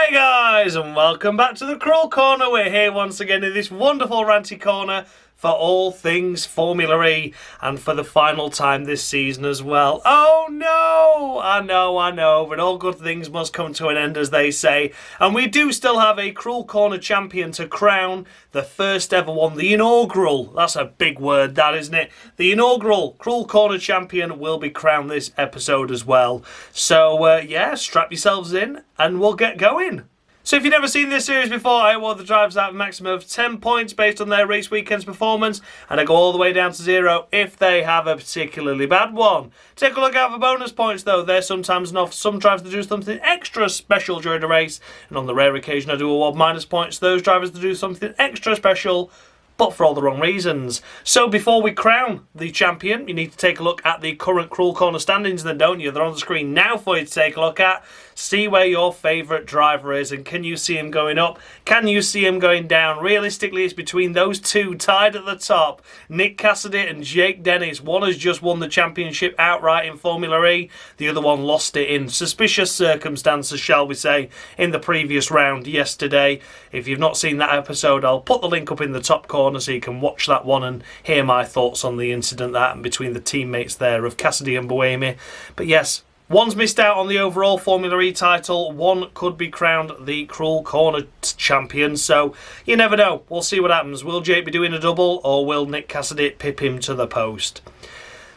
Hey guys, and welcome back to the Crawl Corner. We're here once again in this wonderful ranty corner for all things Formula E, and for the final time this season as well. Oh no! I know, but all good things must come to an end, as they say. And we do still have a Crawl Corner champion to crown, the first ever one, the inaugural. That's a big word, that, isn't it? The inaugural Crawl Corner champion will be crowned this episode as well. So, yeah, strap yourselves in and we'll get going. So if you've never seen this series before, I award the drivers out a maximum of 10 points based on their race weekend's performance, and I go all the way down to 0 if they have a particularly bad one. Take a look out for bonus points though. They're sometimes enough. Some drivers to do something extra special during a race, and on the rare occasion I do award minus points to those drivers to do something extra special, but for all the wrong reasons. So before we crown the champion, you need to take a look at the current Crawl Corner standings then, don't you? They're on the screen now for you to take a look at. See where your favourite driver is, and can you see him going up? Can you see him going down? Realistically, it's between those two tied at the top, Nick Cassidy and Jake Dennis. One has just won the championship outright in Formula E. The other one lost it in suspicious circumstances, shall we say, in the previous round yesterday. If you've not seen that episode, I'll put the link up in the top corner so you can watch that one and hear my thoughts on the incident that happened between the teammates there of Cassidy and Buemi. But yes, one's missed out on the overall Formula E title. One could be crowned the Crawl Corner champion. So you never know. We'll see what happens. Will Jake be doing a double, or will Nick Cassidy pip him to the post?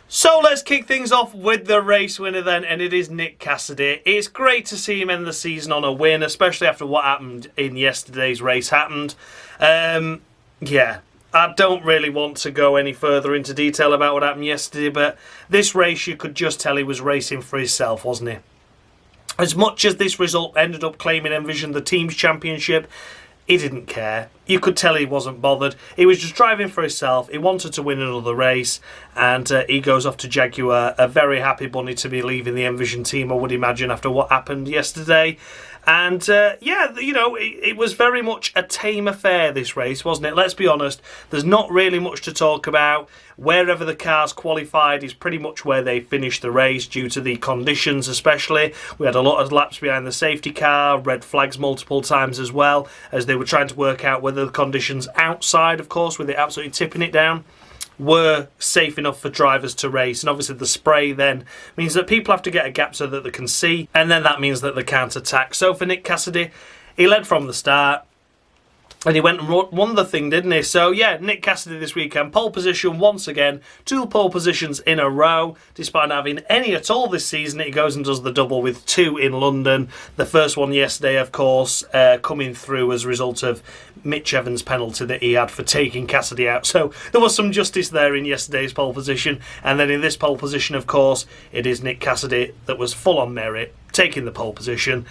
So let's kick things off with the race winner then, and it is Nick Cassidy. It's great to see him end the season on a win, especially after what happened in yesterday's race happened. Yeah. I don't really want to go any further into detail about what happened yesterday, but this race you could just tell he was racing for himself, wasn't he? As much as this result ended up claiming Envision the team's championship, he didn't care. You could tell he wasn't bothered. He was just driving for himself. He wanted to win another race, and he goes off to Jaguar. A very happy bunny to be leaving the Envision team, I would imagine, after what happened yesterday. And, yeah, you know, it was very much a tame affair, this race, wasn't it? Let's be honest, there's not really much to talk about. Wherever the cars qualified is pretty much where they finished the race, due to the conditions especially. We had a lot of laps behind the safety car, red flags multiple times as well, as they were trying to work out whether the conditions outside, of course, with it absolutely tipping it down, were safe enough for drivers to race. And obviously the spray then means that people have to get a gap so that they can see, and then that means that they can't attack. So for Nick Cassidy, he led from the start, and he went and won the thing, didn't he? So yeah, Nick Cassidy this weekend, pole position once again, 2 pole positions in a row. Despite not having any at all this season, he goes and does the double with 2 in London. The first one yesterday, of course, coming through as a result of Mitch Evans' penalty that he had for taking Cassidy out. So there was some justice there in yesterday's pole position. And then in this pole position, of course, it is Nick Cassidy that was full on merit, taking the pole position,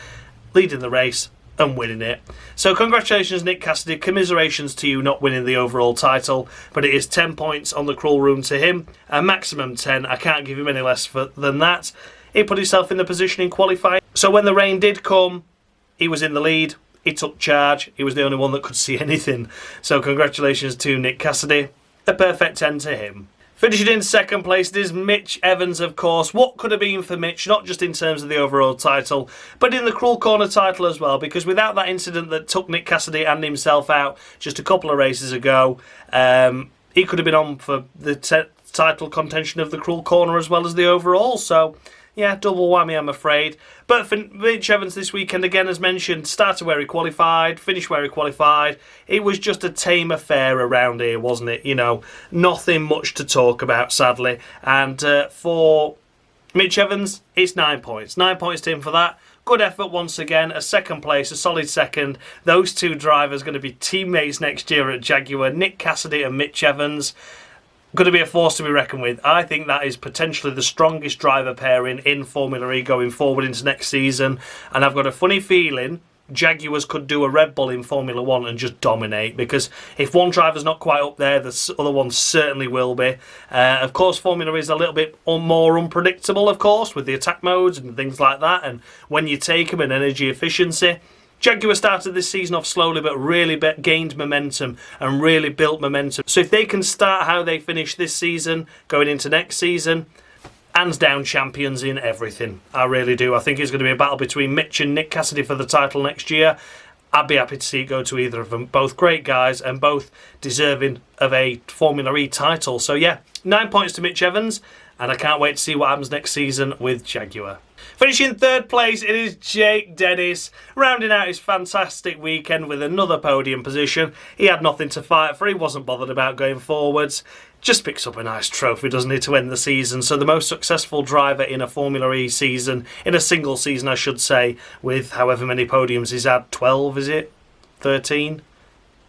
leading the race and winning it. So congratulations, Nick Cassidy. Commiserations to you not winning the overall title, but it is 10 points on the crawl room to him, a maximum 10. I can't give him any less than that. He put himself in the position in qualifying, so when the rain did come, he was in the lead. He took charge. He was the only one that could see anything. So congratulations to Nick Cassidy. A perfect 10 to him. Finishing in second place, it is Mitch Evans, of course. What could have been for Mitch, not just in terms of the overall title, but in the Crawl Corner title as well, because without that incident that took Nick Cassidy and himself out just a couple of races ago, he could have been on for the title contention of the Crawl Corner as well as the overall. So yeah, double whammy, I'm afraid. But for Mitch Evans this weekend, again, as mentioned, started where he qualified, finished where he qualified. It was just a tame affair around here, wasn't it? You know, nothing much to talk about, sadly. And for Mitch Evans, it's 9 points. 9 points to him for that. Good effort once again. A second place, a solid second. Those 2 drivers going to be teammates next year at Jaguar, Nick Cassidy and Mitch Evans. Going to be a force to be reckoned with. I think that is potentially the strongest driver pairing in Formula E going forward into next season. And I've got a funny feeling Jaguars could do a Red Bull in Formula 1 and just dominate, because if one driver's not quite up there, the other one certainly will be. Of course, Formula E is a little bit more unpredictable, of course, with the attack modes and things like that, and when you take them and energy efficiency. Jaguar started this season off slowly, but really gained momentum and really built momentum. So if they can start how they finish this season, going into next season, hands down champions in everything. I really do. I think it's going to be a battle between Mitch and Nick Cassidy for the title next year. I'd be happy to see it go to either of them. Both great guys and both deserving of a Formula E title. So yeah, 9 points to Mitch Evans, and I can't wait to see what happens next season with Jaguar. Finishing third place, it is Jake Dennis, rounding out his fantastic weekend with another podium position. He had nothing to fight for, he wasn't bothered about going forwards. Just picks up a nice trophy, doesn't he, to end the season. So the most successful driver in a Formula E season, in a single season I should say, with however many podiums he's had. 12, is it? 13?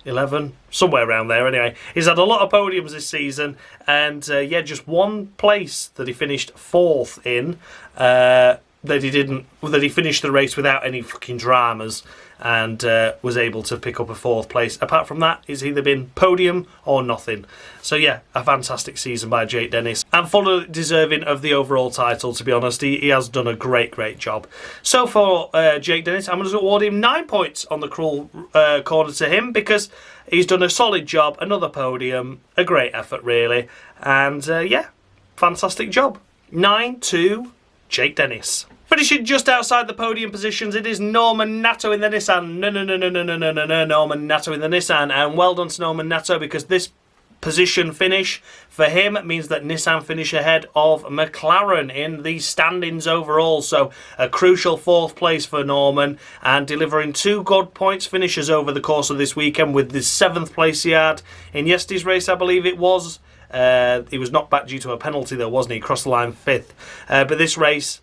11? Somewhere around there anyway. He's had a lot of podiums this season, and yeah, just one place that he finished fourth in, that he finished the race without any fucking dramas, and was able to pick up a fourth place. Apart from that, it's either been podium or nothing. So yeah, a fantastic season by Jake Dennis, and fully deserving of the overall title, to be honest. He has done a great job. So for Jake Dennis, I'm going to award him 9 points on the cruel corner to him, because he's done a solid job, another podium, a great effort really, and yeah, fantastic job. 9 to Jake Dennis. Finishing just outside the podium positions, it is Norman Nato in the Nissan. No, Norman Nato in the Nissan. And well done to Norman Nato, because this position finish for him means that Nissan finish ahead of McLaren in the standings overall. So a crucial fourth place for Norman, and delivering 2 good points finishes over the course of this weekend, with the 7th place he had in yesterday's race, I believe it was. He was knocked back due to a penalty though, wasn't he? Crossed the line 5th. But this race,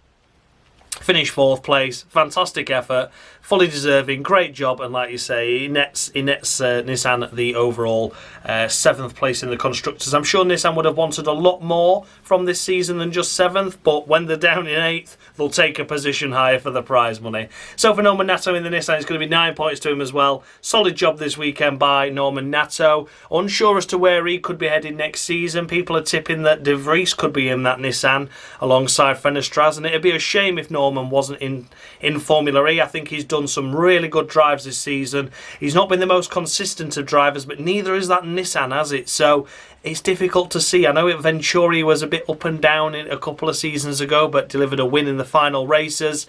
finished 4th place. Fantastic effort, fully deserving, great job, and like you say, he nets Nissan the overall 7th place in the constructors. I'm sure Nissan would have wanted a lot more from this season than just 7th, but when they're down in 8th, they'll take a position higher for the prize money. So for Norman Nato in the Nissan, it's going to be 9 points to him as well. Solid job this weekend by Norman Nato. Unsure as to where he could be heading next season. People are tipping that De Vries could be in that Nissan alongside Fenestraz, and it'd be a shame if Norman wasn't in Formula E. I think he's done some really good drives this season. He's not been the most consistent of drivers, but neither is that Nissan, has it? So it's difficult to see. I know Venturi was a bit up and down a couple of seasons ago, but delivered a win in the final races.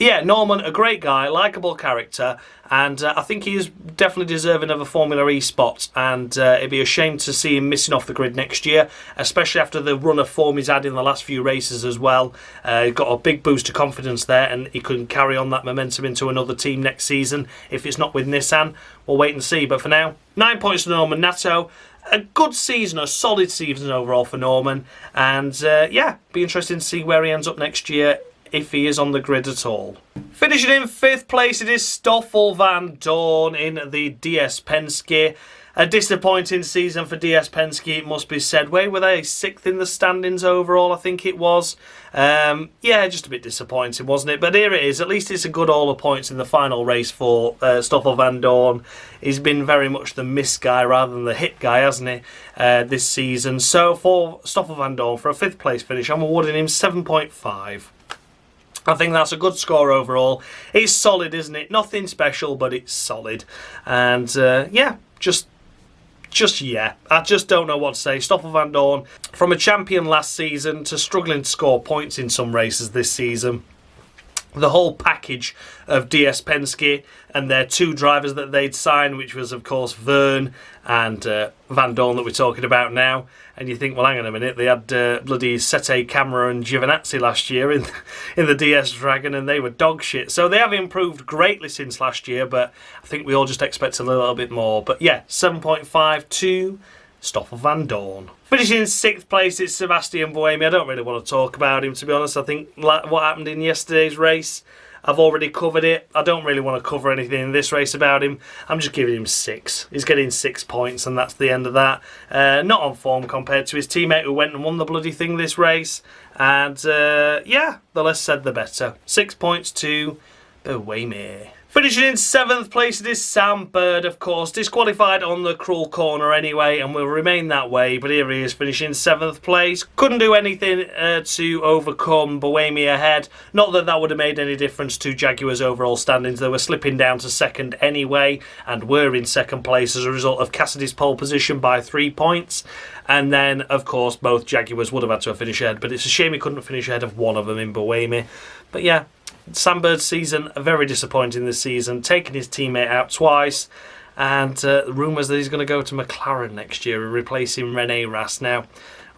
Yeah, Norman, a great guy, likeable character, and I think he is definitely deserving of a Formula E spot, and it'd be a shame to see him missing off the grid next year, especially after the run of form he's had in the last few races as well. He got a big boost of confidence there, and he can carry on that momentum into another team next season. If it's not with Nissan, we'll wait and see. But for now, 9 points to Norman Nato. A good season, a solid season overall for Norman, and yeah, be interesting to see where he ends up next year, if he is on the grid at all. Finishing in 5th place, it is Stoffel van Dorn in the DS Penske. A disappointing season for DS Penske, it must be said. Where were they? 6th in the standings overall, I think it was. Yeah, just a bit disappointing, wasn't it? But here it is. At least it's a good haul of points in the final race for Stoffel van Dorn. He's been very much the miss guy rather than the hit guy, hasn't he, this season. So for Stoffel van Dorn, for a 5th place finish, I'm awarding him 7.5. I think that's a good score overall. It's solid, isn't it? Nothing special, but it's solid. And yeah, just yeah. I just don't know what to say. Stoffel van Dorn, from a champion last season to struggling to score points in some races this season. The whole package of DS Penske and their 2 drivers that they'd signed, which was, of course, Verne and Van Dorn that we're talking about now. And you think, well, hang on a minute, they had bloody Sette Camera and Giovinazzi last year in the DS Dragon, and they were dog shit. So they have improved greatly since last year, but I think we all just expect a little bit more. But yeah, 7.5 to Stoffel van Dorn. Finishing in 6th place, it's Sebastian Buemi. I don't really want to talk about him, to be honest. I think what happened in yesterday's race, I've already covered it. I don't really want to cover anything in this race about him. I'm just giving him 6. He's getting 6 points, and that's the end of that. Not on form compared to his teammate who went and won the bloody thing this race. And yeah, the less said the better. 6 points to Boemi. Finishing in 7th place, it is Sam Bird, of course, disqualified on the cruel corner anyway, and will remain that way, but here he is finishing 7th place. Couldn't do anything to overcome Boemi ahead. Not that that would have made any difference to Jaguar's overall standings. They were slipping down to 2nd anyway, and were in 2nd place as a result of Cassidy's pole position by 3 points. And then, of course, both Jaguars would have had to finish ahead, but it's a shame he couldn't finish ahead of one of them in Boemi. But yeah, Sam Bird's season, very disappointing this season, taking his teammate out twice, and rumours that he's going to go to McLaren next year, replacing Rene Rast. Now,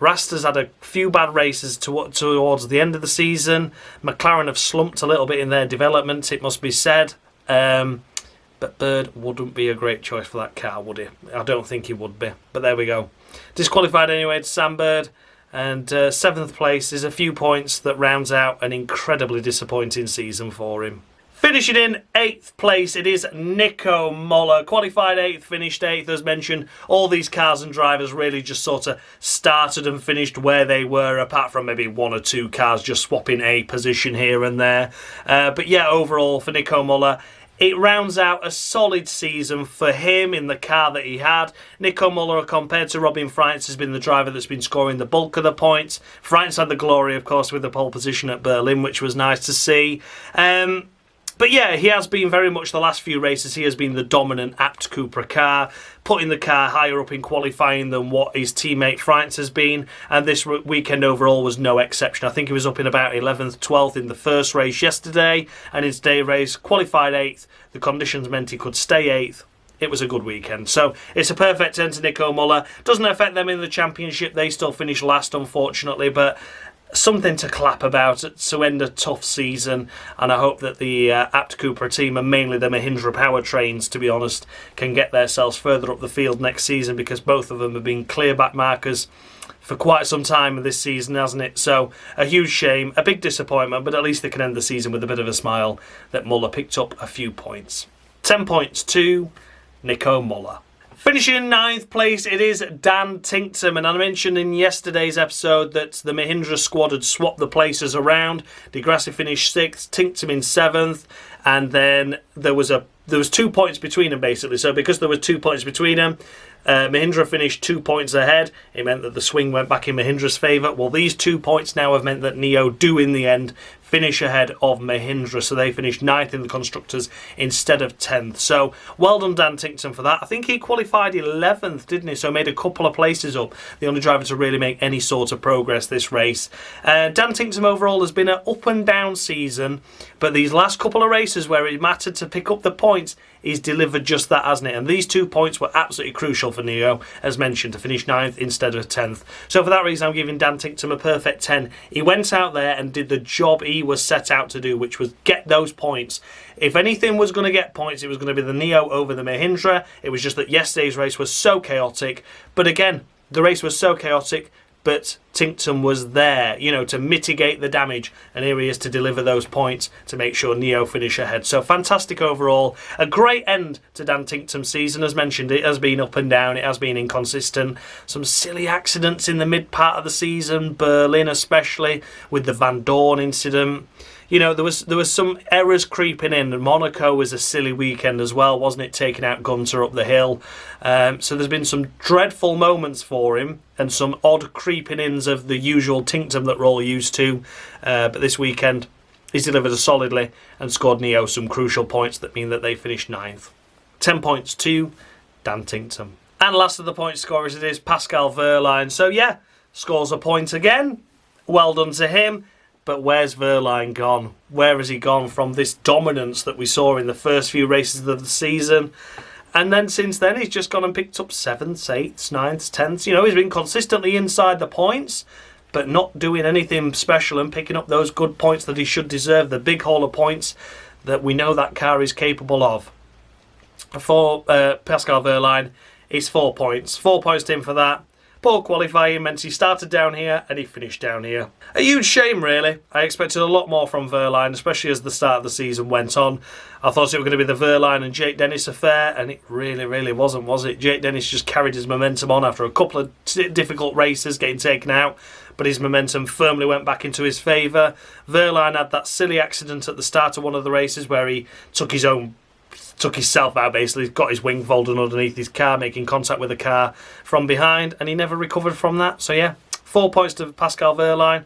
Rast has had a few bad races towards the end of the season. McLaren have slumped a little bit in their development, it must be said. But Bird wouldn't be a great choice for that car, would he? I don't think he would be. But there we go. Disqualified anyway to Sam Bird. And 7th place is a few points that rounds out an incredibly disappointing season for him. Finishing in 8th place, it is Nico Moller. Qualified 8th, finished 8th, as mentioned. All these cars and drivers really just sort of started and finished where they were, apart from maybe 1 or 2 cars just swapping a position here and there. But yeah, overall for Nico Moller, it rounds out a solid season for him in the car that he had. Nico Muller, compared to Robin Freitz, has been the driver that's been scoring the bulk of the points. Freitz had the glory, of course, with the pole position at Berlin, which was nice to see. But yeah, he has been very much the last few races. He has been the dominant Abt Cupra car, putting the car higher up in qualifying than what his teammate Freitz has been. And this weekend overall was no exception. I think he was up in about 11th, 12th in the first race yesterday. And in today's race, qualified 8th. The conditions meant he could stay 8th. It was a good weekend. So it's a perfect end to Nico Muller. Doesn't affect them in the championship. They still finish last, unfortunately. But something to clap about to end a tough season, and I hope that the Abt Cupra team, and mainly the Mahindra powertrains, to be honest, can get themselves further up the field next season, because both of them have been clear back markers for quite some time this season, hasn't it? So a huge shame, a big disappointment, but at least they can end the season with a bit of a smile that Muller picked up a few points. 10 points to Nico Muller. Finishing in 9th place, it is Dan Tinktum, and I mentioned in yesterday's episode that the Mahindra squad had swapped the places around. De Grassi finished 6th, Tinktum in 7th, and then there was 2 points between them, basically. So because there were 2 points between them, Mahindra finished 2 points ahead. It meant that the swing went back in Mahindra's favour. Well, these 2 points now have meant that Neo do, in the end, finish ahead of Mahindra. So they finished 9th in the Constructors instead of 10th. So well done, Dan Tinktum, for that. I think he qualified 11th, didn't he? So made a couple of places up. The only driver to really make any sort of progress this race. Dan Tinktum overall has been an up and down season. But these last couple of races where it mattered to pick up the points, he's delivered just that, hasn't it? And these 2 points were absolutely crucial for Neo, as mentioned, to finish 9th instead of 10th. So for that reason, I'm giving Dan Tinktum a perfect 10. He went out there and did the job he was set out to do, which was get those points. If anything was going to get points, it was going to be the Neo over the Mahindra. It was just that yesterday's race was so chaotic. But again, the race was so chaotic, but Tinktum was there, to mitigate the damage, and here he is to deliver those points to make sure Neo finish ahead. So fantastic overall. A great end to Dan Tinktum's season. As mentioned, it has been up and down, it has been inconsistent. Some silly accidents in the mid part of the season, Berlin especially, with the Van Dorn incident. There was some errors creeping in, and Monaco was a silly weekend as well, wasn't it? Taking out Gunter up the hill. So there's been some dreadful moments for him, and some odd creeping ins of the usual Tinktum that we're all used to. But this weekend, he's delivered solidly and scored Neo some crucial points that mean that they finished 9th. 10 points to Dan Tinktum. And last of the point scorers, it is Pascal Wehrlein. So yeah, scores a point again. Well done to him. But where's Wehrlein gone? Where has he gone from this dominance that we saw in the first few races of the season? And then since then, he's just gone and picked up 7th, 8th, 9th, 10th. He's been consistently inside the points, but not doing anything special and picking up those good points that he should deserve, the big haul of points that we know that car is capable of. For Pascal Wehrlein, it's 4 points. 4 points to him for that. Poor qualifying meant he started down here and he finished down here. A huge shame, really. I expected a lot more from Wehrlein, especially as the start of the season went on. I thought it was going to be the Wehrlein and Jake Dennis affair, and it really wasn't, was it? Jake Dennis just carried his momentum on after a couple of difficult races, getting taken out but his momentum firmly went back into his favour. Wehrlein had that silly accident at the start of one of the races where he took himself out, basically. Got his wing folded underneath his car, making contact with the car from behind, and he never recovered from that. So yeah, 4 points to Pascal Wehrlein.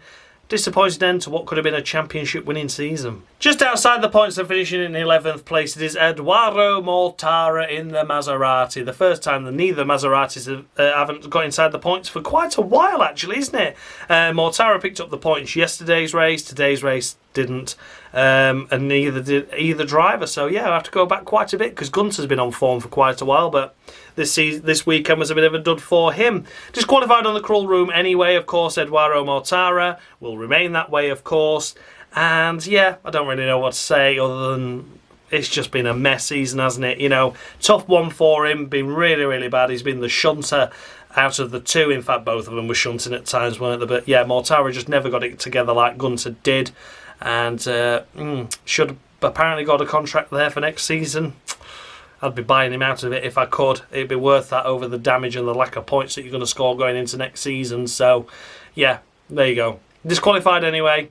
Disappointing end to what could have been a championship winning season. Just outside the points and finishing in 11th place, it is Edoardo Mortara in the Maserati. The first time that neither Maseratis haven't got inside the points for quite a while, actually, isn't it? Mortara picked up the points yesterday's race. Today's race didn't, and neither did either driver. So yeah, I have to go back quite a bit because Gunter's been on form for quite a while, but this weekend was a bit of a dud for him. Disqualified on the cruel room anyway, of course. Edoardo Mortara will remain that way, of course. And yeah, I don't really know what to say other than it's just been a mess season, hasn't it? You know, tough one for him, been really, really bad. He's been the shunter out of the two. In fact, both of them were shunting at times, weren't they? But yeah, Mortara just never got it together like Gunter did. And should have apparently got a contract there for next season. I'd be buying him out of it if I could. It'd be worth that over the damage and the lack of points that you're going to score going into next season. So, yeah, there you go. Disqualified anyway.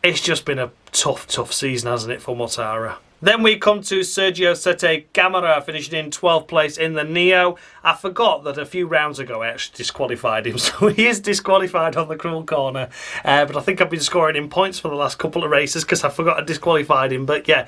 It's just been a tough season, hasn't it, for Mortara? Then we come to Sergio Sette Camara, finishing in 12th place in the Neo. I forgot that a few rounds ago I actually disqualified him, so he is disqualified on the cruel corner. But I think I've been scoring him points for the last couple of races because I forgot I disqualified him. But yeah,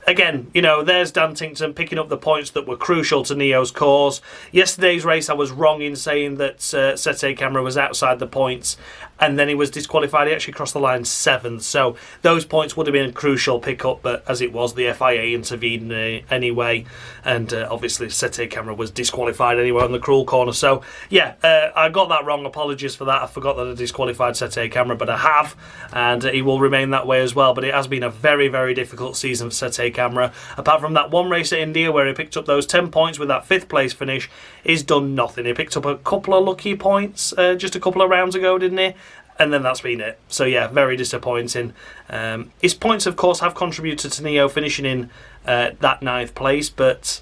again, you know, there's Dan Tinkton picking up the points that were crucial to Neo's cause. Yesterday's race, I was wrong in saying that Sette Camara was outside the points, and then he was disqualified. He actually crossed the line 7th, so those points would have been a crucial pickup, but as it was, the FIA intervened anyway, and obviously Sette Camara was disqualified anyway on the cruel corner. So, yeah, I got that wrong. Apologies for that. I forgot that I disqualified Sette Camara, but I have, and he will remain that way as well. But it has been a very, very difficult season for Sette Camara. Apart from that one race at India where he picked up those 10 points with that 5th place finish, he's done nothing. He picked up a couple of lucky points just a couple of rounds ago, didn't he? And then that's been it. So yeah, very disappointing. His points, of course, have contributed to Neo finishing in that 9th place, but,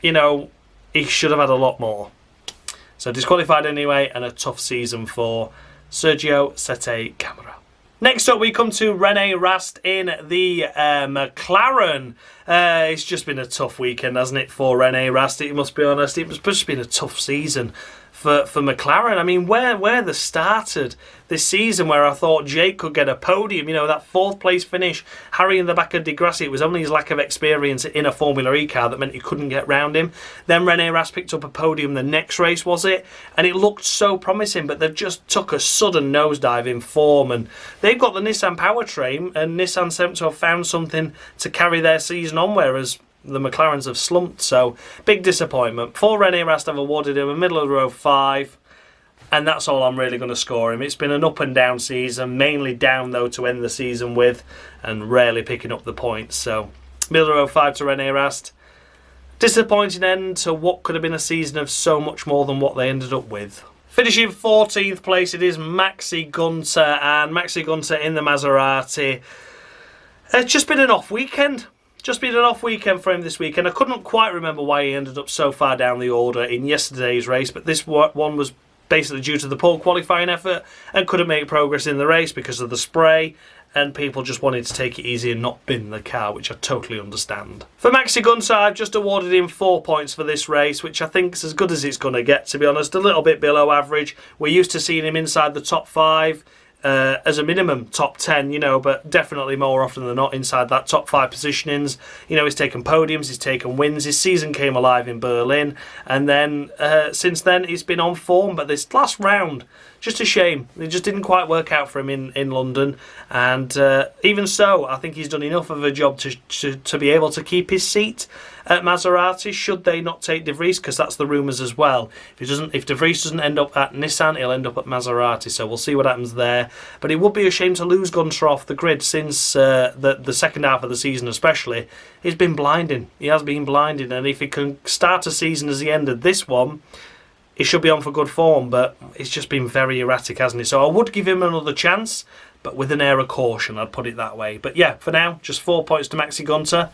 you know, he should have had a lot more. So disqualified anyway, and a tough season for Sergio Sette Camara. Next up, we come to Rene Rast in the McLaren. It's just been a tough weekend, hasn't it, for Rene Rast? It must be honest. It's just been a tough season for McLaren. I mean, where they started this season, where I thought Jake could get a podium, you know, that 4th place finish, Harry in the back of Di Grassi, it was only his lack of experience in a Formula E car that meant he couldn't get round him. Then Rene Rast picked up a podium the next race, was it? And it looked so promising, but they've just took a sudden nosedive in form, and they've got the Nissan powertrain, and Nissan seem to have found something to carry their season on, whereas the McLarens have slumped. So big disappointment. For Rene Rast, I've awarded him a middle of the row 5, and that's all I'm really going to score him. It's been an up and down season, mainly down though to end the season with, and rarely picking up the points. So middle of the row 5 to Rene Rast. Disappointing end to what could have been a season of so much more than what they ended up with. Finishing 14th place, it is Maxi Gunter, and Maxi Gunter in the Maserati. It's just been an off weekend. Just been an off weekend for him this weekend. I couldn't quite remember why he ended up so far down the order in yesterday's race, but this one was basically due to the poor qualifying effort and couldn't make progress in the race because of the spray, and people just wanted to take it easy and not bin the car, which I totally understand. For Maxi Gunter, I've just awarded him 4 points for this race, which I think is as good as it's going to get, to be honest. A little bit below average. We're used to seeing him inside the top 5. As a minimum top 10, you know, but definitely more often than not inside that top 5 positionings. You know, he's taken podiums, he's taken wins. His season came alive in Berlin, and then since then he's been on form. But this last round, just a shame. It just didn't quite work out for him in London, and even so, I think he's done enough of a job to be able to keep his seat at Maserati, should they not take De Vries, because that's the rumours as well. If De Vries doesn't end up at Nissan, he'll end up at Maserati, so we'll see what happens there. But it would be a shame to lose Gunter off the grid, since the second half of the season especially, he's been blinding. He has been blinding, and if he can start a season as he ended this one, he should be on for good form, but it's just been very erratic, hasn't he? So I would give him another chance, but with an air of caution, I'd put it that way. But yeah, for now, just 4 points to Maxi Gunter.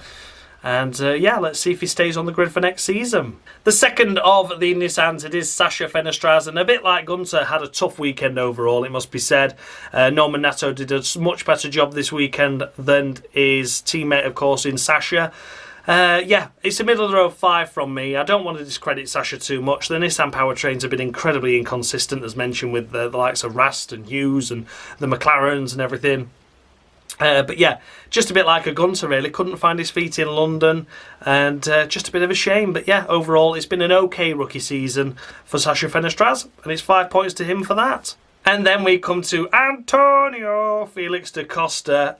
And yeah, let's see if he stays on the grid for next season. The second of the Nissans, it is Sasha Fenestraz, and a bit like Gunter, had a tough weekend overall, it must be said. Norman Nato did a much better job this weekend than his teammate, of course, in Sasha. Yeah, it's a middle of the road 5 from me. I don't want to discredit Sasha too much. The Nissan powertrains have been incredibly inconsistent, as mentioned, with the likes of Rast and Hughes and the McLarens and everything. But yeah, just a bit like a Gunter, really. Couldn't find his feet in London, and just a bit of a shame. But yeah, overall, it's been an okay rookie season for Sasha Fenestraz, and it's 5 points to him for that. And then we come to Antonio Felix da Costa.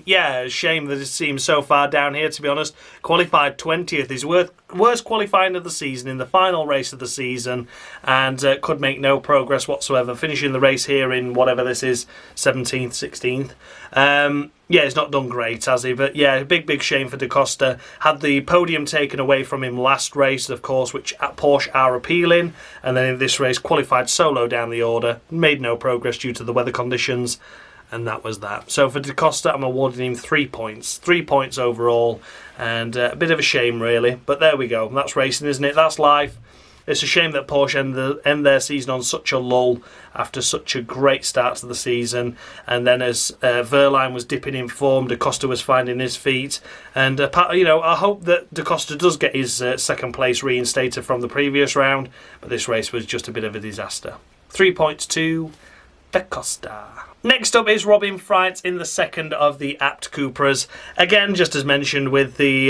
Yeah, a shame that it seems so far down here, to be honest. Qualified 20th, his worst qualifying of the season in the final race of the season, and could make no progress whatsoever, finishing the race here in whatever this is, 17th, 16th. Yeah, he's not done great, has he? But yeah, big shame for da Costa. Had the podium taken away from him last race, of course, which at Porsche are appealing. And then in this race, qualified solo down the order. Made no progress due to the weather conditions. And that was that. So for da Costa, I'm awarding him 3 points. 3 points overall. And a bit of a shame, really. But there we go. That's racing, isn't it? That's life. It's a shame that Porsche end their season on such a lull after such a great start to the season. And then as Verline was dipping in form, da Costa was finding his feet. And, you know, I hope that da Costa does get his second place reinstated from the previous round. But this race was just a bit of a disaster. 3 points to da Costa. Next up is Robin Freitz in the second of the Apt Cupras. Again, just as mentioned with the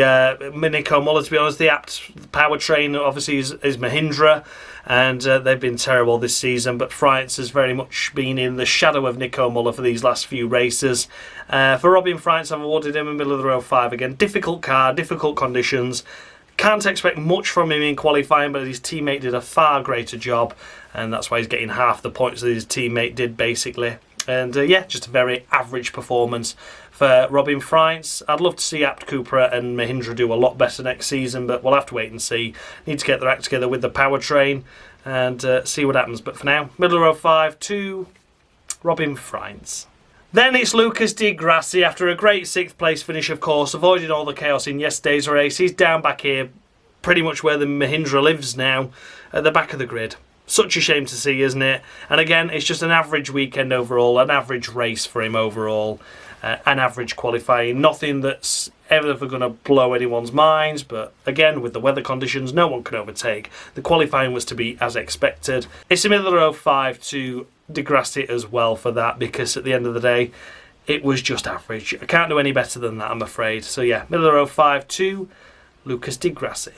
Nico Muller, to be honest, the Apt powertrain obviously is Mahindra, and they've been terrible this season, but Freitz has very much been in the shadow of Nico Muller for these last few races. For Robin Freitz, I've awarded him a middle of the road 5 again. Difficult car, difficult conditions. Can't expect much from him in qualifying, but his teammate did a far greater job, and that's why he's getting half the points that his teammate did, basically. And yeah, just a very average performance for Robin Freitz. I'd love to see Apt Cupra and Mahindra do a lot better next season, but we'll have to wait and see. Need to get their act together with the powertrain and see what happens. But for now, middle row 5 to Robin Freitz. Then it's Lucas Di Grassi after a great 6th place finish, of course, avoiding all the chaos in yesterday's race. He's down back here, pretty much where the Mahindra lives now, at the back of the grid. Such a shame to see, isn't it? And again, it's just an average weekend overall, an average race for him overall, an average qualifying. Nothing that's ever going to blow anyone's minds, but again, with the weather conditions, no one can overtake. The qualifying was to be as expected. It's a middle of the road 5 to Di Grassi as well for that, because at the end of the day, it was just average. I can't do any better than that, I'm afraid. So yeah, middle of the road 5 to Lucas Di Grassi.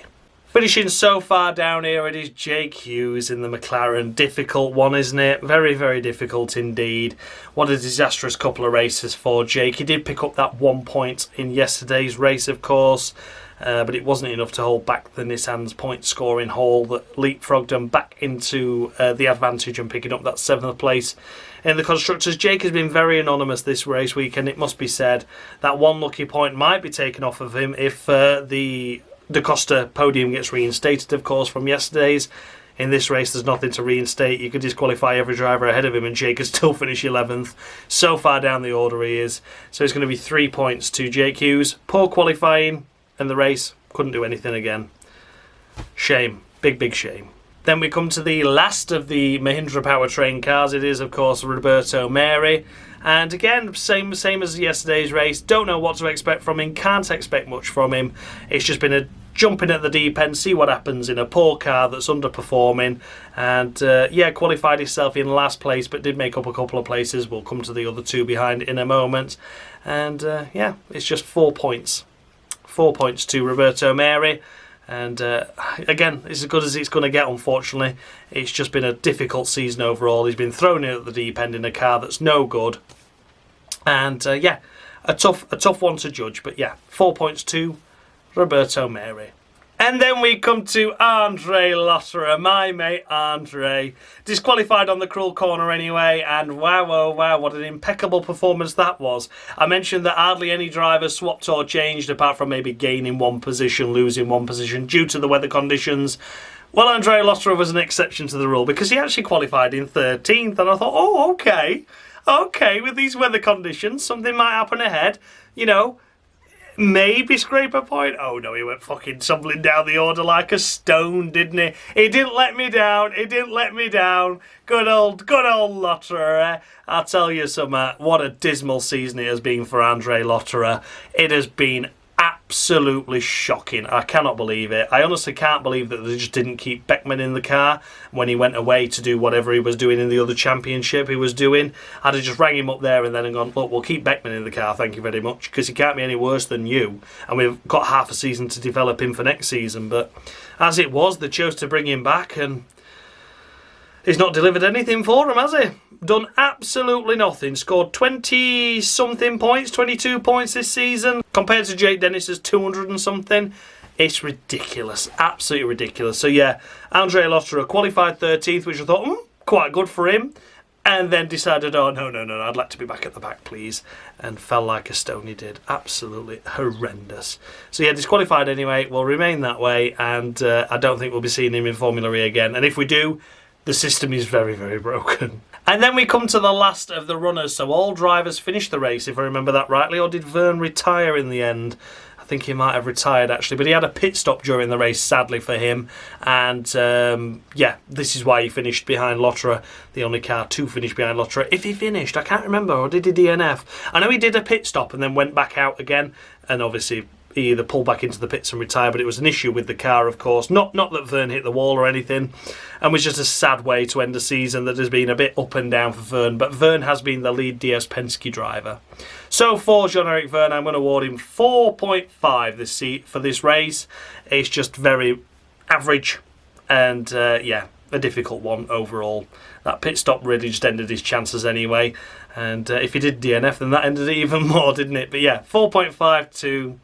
Finishing so far down here, it is Jake Hughes in the McLaren. Difficult one, isn't it? Very difficult indeed. What a disastrous couple of races for Jake. He did pick up that 1 point in yesterday's race, of course, but it wasn't enough to hold back the Nissan's point scoring haul that leapfrogged him back into the advantage and picking up that 7th place. In the Constructors, Jake has been very anonymous this race weekend, it must be said. That one lucky point might be taken off of him if the da Costa podium gets reinstated, of course, from yesterday's. In this race, there's nothing to reinstate. You could disqualify every driver ahead of him and Jake could still finish 11th. So far down the order he is. So it's going to be 3 points to Jake Hughes. Poor qualifying, and the race couldn't do anything again. Shame. Big shame. Then we come to the last of the Mahindra powertrain cars. It is, of course, Roberto Meri. And again, same as yesterday's race. Don't know what to expect from him. Can't expect much from him. It's just been a jumping at the deep end, see what happens in a poor car that's underperforming. And yeah, qualified himself in last place, but did make up a couple of places. We'll come to the other 2 behind in a moment. And yeah, it's just 4 points. 4 points to Roberto Meri. And again, it's as good as it's going to get, unfortunately. It's just been a difficult season overall. He's been thrown in at the deep end in a car that's no good. And yeah, a tough one to judge. But yeah, 4 points to Roberto Meri. And then we come to Andre Lotterer, my mate Andre. Disqualified on the cruel corner anyway, and wow, oh wow, what an impeccable performance that was. I mentioned that hardly any drivers swapped or changed, apart from maybe gaining 1 position, losing 1 position due to the weather conditions. Well, Andre Lotterer was an exception to the rule, because he actually qualified in 13th, and I thought, oh, okay, with these weather conditions, something might happen ahead, you know. maybe scrape a point. Oh no, he went fucking tumbling down the order like a stone, didn't he? He didn't let me down. He didn't let me down. Good old Lotterer. I'll tell you something. What a dismal season it has been for Andre Lotterer. It has been absolutely shocking. I cannot believe it. I honestly can't believe that they just didn't keep Beckman in the car when he went away to do whatever he was doing in the other championship he was doing. I'd have just rang him up there and then gone, look, we'll keep Beckman in the car, thank you very much, because he can't be any worse than you. And we've got half a season to develop him for next season. But as it was, they chose to bring him back, and he's not delivered anything for him, has he? Done absolutely nothing. Scored 20-something points, 22 points this season, compared to Jake Dennis's 200 and something. It's ridiculous. Absolutely ridiculous. So yeah, Andre Lotterer qualified 13th, which I thought, quite good for him. And then decided, oh, no, I'd like to be back at the back, please. And fell like a stone he did. Absolutely horrendous. So yeah, disqualified anyway. Will remain that way. And I don't think we'll be seeing him in Formula E again. And if we do, the system is very, very broken. And then we come to the last of the runners. So all drivers finished the race, if I remember that rightly. Or did Verne retire in the end? I think he might have retired, actually. But he had a pit stop during the race, sadly for him. And, yeah, this is why he finished behind Lotterer. The only car to finish behind Lotterer. If he finished, I can't remember. Or did he DNF? I know he did a pit stop and then went back out again. And obviously he either pulled back into the pits and retired, but it was an issue with the car, of course. Not that Verne hit the wall or anything, and was just a sad way to end a season that has been a bit up and down for Verne. But Verne has been the lead DS Penske driver. So for Jean-Eric Verne, I'm going to award him 4.5 for this race. It's just very average, and yeah, a difficult one overall. That pit stop really just ended his chances anyway, and if he did DNF, then that ended it even more, didn't it? But yeah, 4.5 to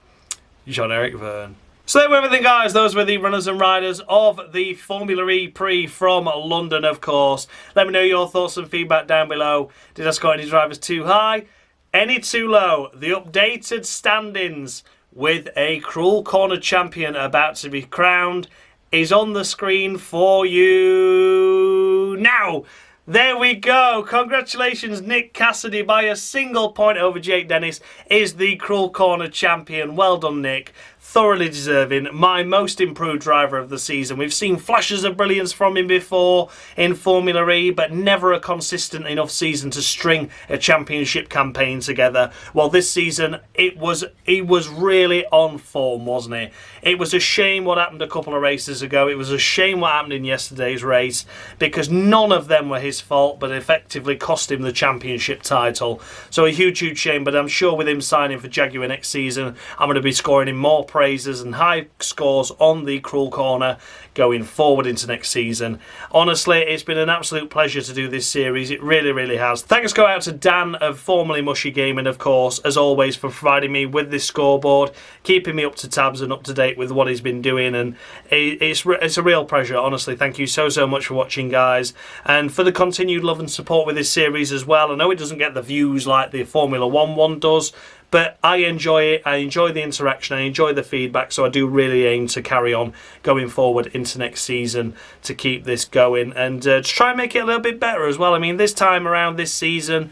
Jean-Eric Verne. So there we have everything, guys. Those were the runners and riders of the Formula E-Prix from London, of course. Let me know your thoughts and feedback down below. Did I score any drivers too high? Any too low? The updated standings with a Cruel Corner champion about to be crowned is on the screen for you now. There we go. Congratulations, Nick Cassidy, by a single point over Jake Dennis, is the Cruel Corner champion. Well done, Nick. Thoroughly deserving. My most improved driver of the season. We've seen flashes of brilliance from him before in Formula E, but never a consistent enough season to string a championship campaign together. Well, this season, he was really on form, wasn't he? It was a shame what happened a couple of races ago. It was a shame what happened in yesterday's race, because none of them were his fault, but effectively cost him the championship title. So a huge, huge shame, but I'm sure with him signing for Jaguar next season, I'm going to be scoring him more praises and high scores on the Cruel Corner going forward into next season. Honestly, it's been an absolute pleasure to do this series. It really, really has. Thanks go out to Dan of Formerly Mushy Gaming, of course, as always, for providing me with this scoreboard, keeping me up to tabs and up to date with what he's been doing, and it's a real pleasure. Honestly, thank you so much for watching, guys, and for the continued love and support with this series as well. I know it doesn't get the views like the Formula one does, but I enjoy it. I enjoy the interaction. I enjoy the feedback. So I do really aim to carry on going forward into next season to keep this going and to try and make it a little bit better as well. I mean, this time around this season,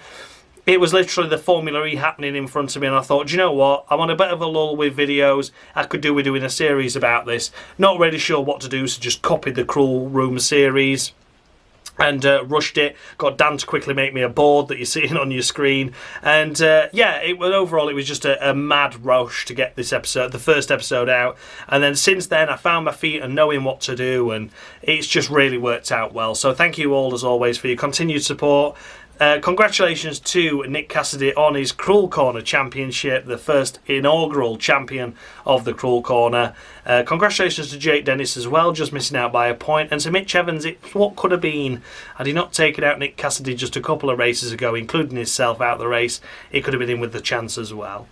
it was literally the Formula E happening in front of me, and I thought, do you know what? I'm on a bit of a lull with videos. I could do with doing a series about this. Not really sure what to do, so just copied the Cruel Room series and rushed it. Got Dan to quickly make me a board that you're seeing on your screen, and yeah, overall it was just a mad rush to get this episode, the first episode, out. And then since then I found my feet and knowing what to do, and it's just really worked out well. So thank you all as always for your continued support. Congratulations to Nick Cassidy on his Cruel Corner championship, the first inaugural champion of the Cruel Corner. Congratulations to Jake Dennis as well, just missing out by a point. And to Mitch Evans, it's what could have been. Had he not taken out Nick Cassidy just a couple of races ago, including himself out of the race, he could have been in with the chance as well.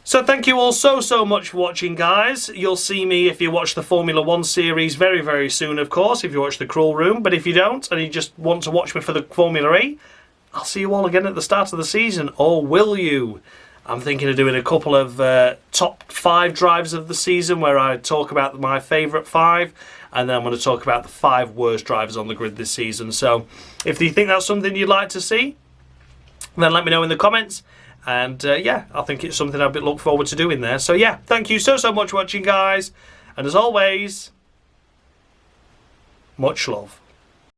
So thank you all so much for watching, guys. You'll see me if you watch the Formula 1 series very soon, of course, if you watch the Cruel Room. But if you don't, and you just want to watch me for the Formula E, I'll see you all again at the start of the season. Or will you? I'm thinking of doing a couple of top 5 drivers of the season where I talk about my favourite 5. And then I'm going to talk about the 5 worst drivers on the grid this season. So if you think that's something you'd like to see, then let me know in the comments. And yeah, I think it's something I'd look forward to doing there. So yeah, thank you so much for watching, guys. And as always, much love.